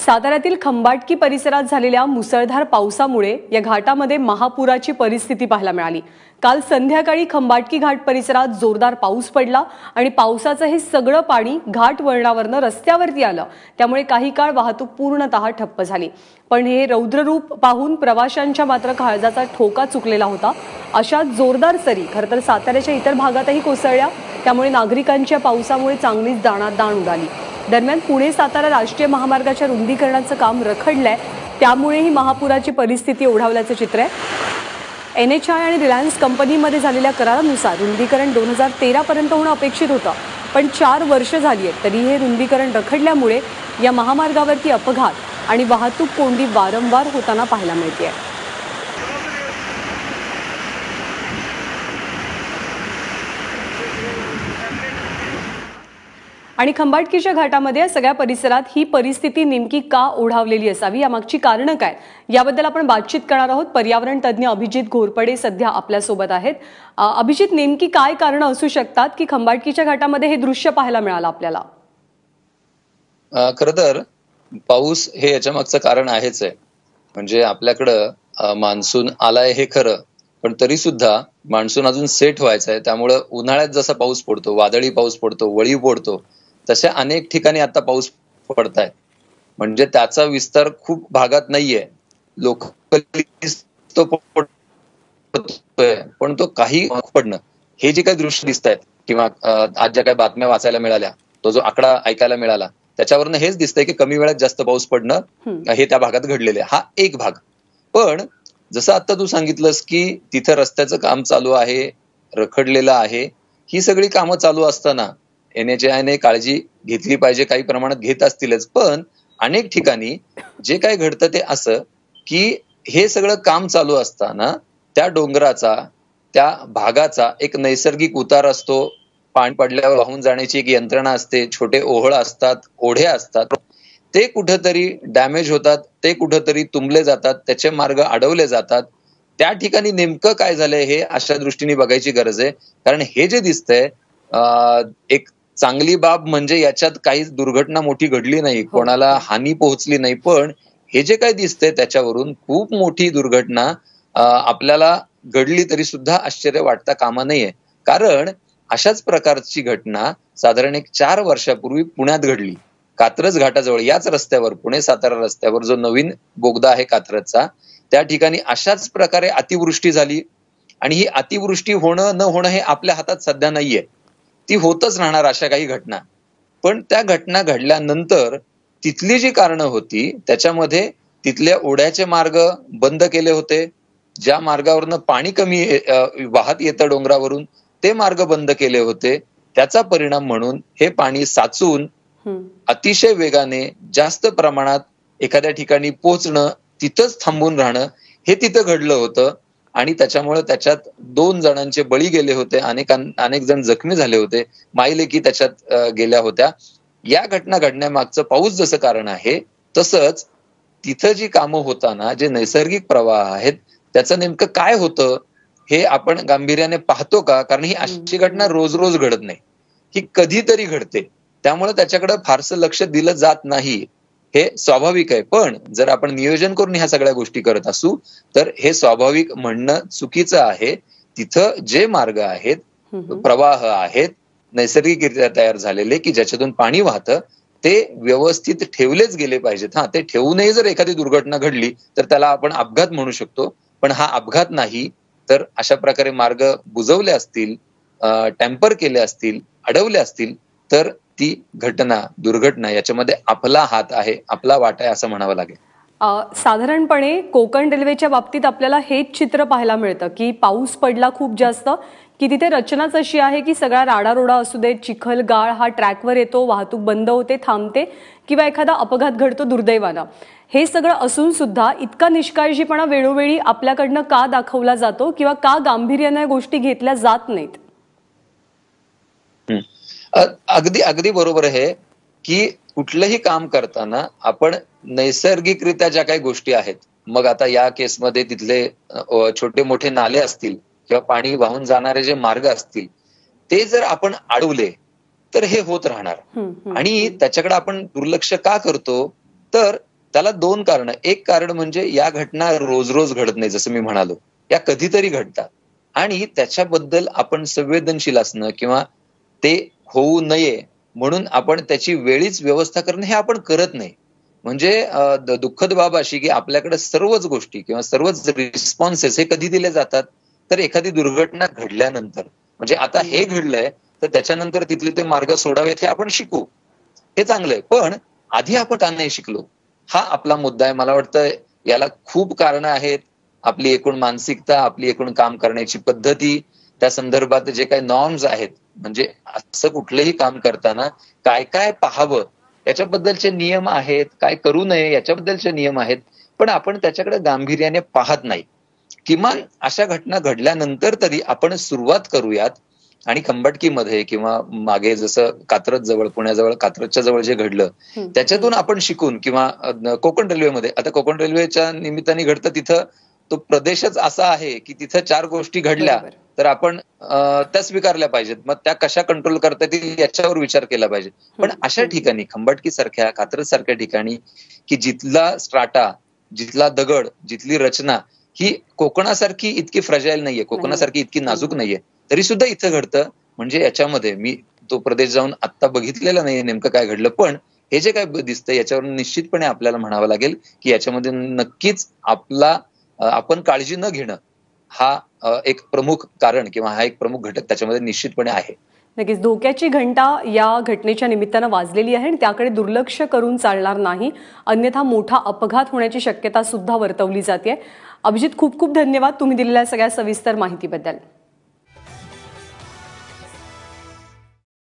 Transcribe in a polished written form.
साताऱ्यातील खंबाटकी परिसरात झालेल्या मुसळधार पावसामुळे या घाटामध्ये महापुराची परिस्थिती पाहायला मिळाली। काल संध्याकाळी खंबाटकी घाट परिसरात जोरदार पाऊस पडला आणि पावसाचं हे सगळं पाणी घाट वळणावरनं रस्त्यावरती आलं, त्यामुळे काही काळ वाहतूक पूर्णतः ठप्प झाली। पण हे रौद्ररूप पाहून प्रवाशांच्या मात्र काळजाचा ठोका चुकलेला होता। अशा जोरदार सरी खरं तर साताऱ्याच्या इतर भागातही कोसळल्या, त्यामुळे नागरिकांच्या पावसामुळे चांगलीच दाणादाण उडाली। दरम्यान पुणे सातारा राष्ट्रीय महामार्गाच्या रुंदीकरणाचं काम रखडलंय, त्यामुळे ही महापुराची परिस्थिती ओढावल्याचं चित्र आहे। NHI आणि रिलायन्स कंपनीमध्ये झालेल्या करारानुसार रुंदीकरण 2013 पर्यंत होणं अपेक्षित होतं, पण 4 वर्ष झाली आहेत तरी हे रुंदीकरण रखडल्यामुळे या महामार्गावरती अपघात आणि वाहतूक कोंडी वारंवार होताना पाहायला मिळते। आणि खंबाटकीच्या घाटामध्ये सगळ्या परिसरात ही परिस्थिती नेमकी का ओढावलेली असावी, यामागची कारणं काय, याबद्दल आपण बातचीत करणार आहोत। पर्यावरण तज्ज्ञ अभिजित घोरपडे सध्या आपल्यासोबत आहेत। अभिजित, नेमकी काय कारणं असू शकतात की खंबाटकीच्या घाटामध्ये हे दृश्य पाहायला मिळालं आपल्याला? खरं तर पाऊस हे याच्या मागचं कारण आहेच आहे। म्हणजे आपल्याकडं मान्सून आलाय हे खरं, पण तरी सुद्धा मान्सून अजून सेट व्हायचा आहे। त्यामुळे उन्हाळ्यात जसा पाऊस पडतो, वादळी पाऊस पडतो, वळी पडतो, तसे अनेक ठिकाणी आता पाऊस पडताय। म्हणजे त्याचा विस्तार खूप भागात नाहीये, लोकली तो पडतोय, पण तो काही पडणं, हे जे काही दृश्य दिसत आहेत किंवा आज ज्या काही बातम्या वाचायला मिळाल्या, तो जो आकडा ऐकायला मिळाला, त्याच्यावरनं हेच दिसतंय की कमी वेळात जास्त पाऊस पडणं हे त्या भागात घडलेलं आहे। हा एक भाग। पण जसं आता तू सांगितलंस की तिथं रस्त्याचं काम चालू आहे, रखडलेलं आहे, ही सगळी कामं चालू असताना NHI ने काळजी घेतली पाहिजे, काही प्रमाणात घेत असतीलच, पण अनेक ठिकाणी जे काय घडतं ते असं की हे सगळं काम चालू असताना त्या डोंगराचा, त्या भागाचा एक नैसर्गिक उतार असतो, पाणी पडल्यावर वाहून जाण्याची एक यंत्रणा असते, छोटे ओहळ असतात, ओढे असतात, ते कुठंतरी डॅमेज होतात, ते कुठंतरी तुंबले जातात, त्याचे मार्ग अडवले जातात। त्या ठिकाणी नेमकं काय झालंय हे अशा दृष्टीने बघायची गरज आहे। कारण हे जे दिसतंय एक चांगली बाब म्हणजे याच्यात काही दुर्घटना मोठी घडली नाही, कोणाला हानी पोहोचली नाही, पण हे जे काही दिसतंय त्याच्यावरून खूप मोठी दुर्घटना आपल्याला घडली तरी सुद्धा आश्चर्य वाटता कामा नये। कारण अशाच प्रकारची घटना साधारण एक 4 वर्षापूर्वी पुण्यात घडली, कात्रज घाटाजवळ, याच रस्त्यावर, पुणे सातारा रस्त्यावर जो नवीन बोगदा आहे कात्रजचा, त्या ठिकाणी अशाच प्रकारे अतिवृष्टी झाली। आणि ही अतिवृष्टी होणं न होणं हे आपल्या हातात सध्या नाहीये, ती होतच राहणार अशा काही घटना। पण त्या घटना घडल्यानंतर तिथली जी कारणं होती त्याच्यामध्ये तिथल्या ओढ्याचे मार्ग बंद केले होते, ज्या मार्गावरनं पाणी कमी वाहत येतं डोंगरावरून, ते मार्ग बंद केले होते। त्याचा परिणाम म्हणून हे पाणी साचून अतिशय वेगाने जास्त प्रमाणात एखाद्या ठिकाणी पोहोचणं, तिथंच थांबून राहणं, हे तिथं घडलं होतं। आणि त्याच्यामुळे त्याच्यात 2 जणांचे बळी गेले होते, अनेक जण जखमी झाले होते, मायलेकी त्याच्यात गेल्या होत्या। या घटना घडण्यामागचं पाऊस जसं कारण आहे, तसंच तिथं जी कामं होताना जे नैसर्गिक प्रवाह आहेत त्याचं नेमकं काय होतं हे आपण गांभीर्याने पाहतो का? कारण ही अशी घटना रोज रोज घडत नाही, ही कधीतरी घडते, त्यामुळे त्याच्याकडे फारसं लक्ष दिलं जात नाही, हे स्वाभाविक आहे। पण जर आपण नियोजन करून ह्या सगळ्या गोष्टी करत असू तर हे स्वाभाविक म्हणणं चुकीचं आहे। तिथं जे मार्ग आहेत, प्रवाह आहेत नैसर्गिकरित्या तयार झालेले की ज्याच्यातून पाणी वाहतं, ते व्यवस्थित ठेवलेच गेले पाहिजेत। ते ठेवूनही जर एखादी दुर्घटना घडली तर त्याला आपण अपघात म्हणू शकतो, पण हा अपघात नाही। तर अशा प्रकारे मार्ग बुजवले असतील, टेम्पर केले असतील, अडवले असतील, तर ती घटना, दुर्घटना याच्यामध्ये आपला हात आहे, आपला वाटा आहे असं म्हणावं लागेल। साधारणपणे कोकण रेल्वेच्या बाबतीत आपल्याला हेच चित्र पाहायला मिळतं की पाऊस पडला खूप जास्त की तिथे रचनाच अशी आहे की सगळा राडारोडा असू दे, चिखल गाळ हा ट्रॅकवर येतो, वाहतूक बंद होते, थांबते, किंवा एखादा अपघात घडतो दुर्दैवानं। हे सगळं असून सुद्धा इतका निष्काळजीपणा वेळोवेळी आपल्याकडनं का दाखवला जातो किंवा का गांभीर्याने गोष्टी घेतल्या जात नाहीत? अगदी बरोबर आहे की कुठलंही काम करताना आपण नैसर्गिकरित्या ज्या काही गोष्टी आहेत, मग आता या केसमध्ये तिथले छोटे मोठे नाले असतील किंवा पाणी वाहून जाणारे जे मार्ग असतील, ते जर आपण अडवले तर हे होत राहणार। आणि त्याच्याकडे आपण दुर्लक्ष का करतो, तर त्याला दोन कारण. एक कारण म्हणजे या घटना रोज रोज घडत नाही, जसं मी म्हणालो, या कधीतरी घडतात आणि त्याच्याबद्दल आपण संवेदनशील असणं किंवा ते होऊ नये म्हणून आपण त्याची वेळीच व्यवस्था करणं हे आपण करत नाही. म्हणजे दुःखद बाब अशी की आपल्याकडे सर्वच गोष्टी किंवा सर्वच रिस्पॉन्सेस हे कधी दिले जातात, तर एखादी दुर्घटना घडल्यानंतर. म्हणजे आता हे घडलंय तर त्याच्यानंतर तिथले ते मार्ग सोडावेत हे आपण शिकू, हे चांगलंय. पण आधी आपण का नाही शिकलो, हा आपला मुद्दा आहे. मला वाटतं याला खूप कारणं आहेत. आपली एकूण मानसिकता, आपली एकूण काम करण्याची पद्धती, त्या संदर्भात जे काही नॉर्म्स आहेत, म्हणजे असं कुठलंही काम करताना काय काय पाहावं याच्याबद्दलचे नियम आहेत, काय करू नये याच्याबद्दलचे नियम आहेत. पण आपण त्याच्याकडे गांभीर्याने पाहत नाही. किमान अशा घटना घडल्यानंतर तरी आपण सुरुवात करूयात. आणि खंबाटकीमध्ये किंवा मागे जसं कात्रज जवळ, पुण्याजवळ कात्रजच्या जवळ जे घडलं, त्याच्यातून आपण शिकून किंवा कोकण रेल्वेमध्ये, आता कोकण रेल्वेच्या निमित्ताने घडतं तिथं तो प्रदेशच असा आहे की तिथं 4 गोष्टी घडल्या बरोबर. तर आपण त्या स्वीकारल्या पाहिजेत. मग त्या कशा कंट्रोल करता येतील याच्यावर विचार केला पाहिजे. पण अशा ठिकाणी खंबाटकी सारख्या, कात्रज सारख्या ठिकाणी की जिथला स्ट्राटा, जिथला दगड, जिथली रचना ही कोकणासारखी इतकी फ्रजाईल नाहीये, कोकणासारखी इतकी नाजूक नाहीये, तरी सुद्धा इथं घडतं. म्हणजे याच्यामध्ये मी तो प्रदेश जाऊन आत्ता बघितलेला नाहीये नेमकं काय घडलं, पण हे जे काय दिसतंय याच्यावरून निश्चितपणे आपल्याला म्हणावं लागेल की याच्यामध्ये नक्कीच आपण काळजी न घेणं हा एक प्रमुख कारण किंवा हा एक प्रमुख घटक त्याच्यामध्ये निश्चितपणे आहे. नक्कीच धोक्याची घंटा या घटनेच्या निमित्तानं वाजलेली आहे आणि त्याकडे दुर्लक्ष करून चालणार नाही, अन्यथा मोठा अपघात होण्याची शक्यता सुद्धा वर्तवली जाते. अभिजित, खूप खूप धन्यवाद तुम्ही दिलेल्या सगळ्या सविस्तर माहितीबद्दल.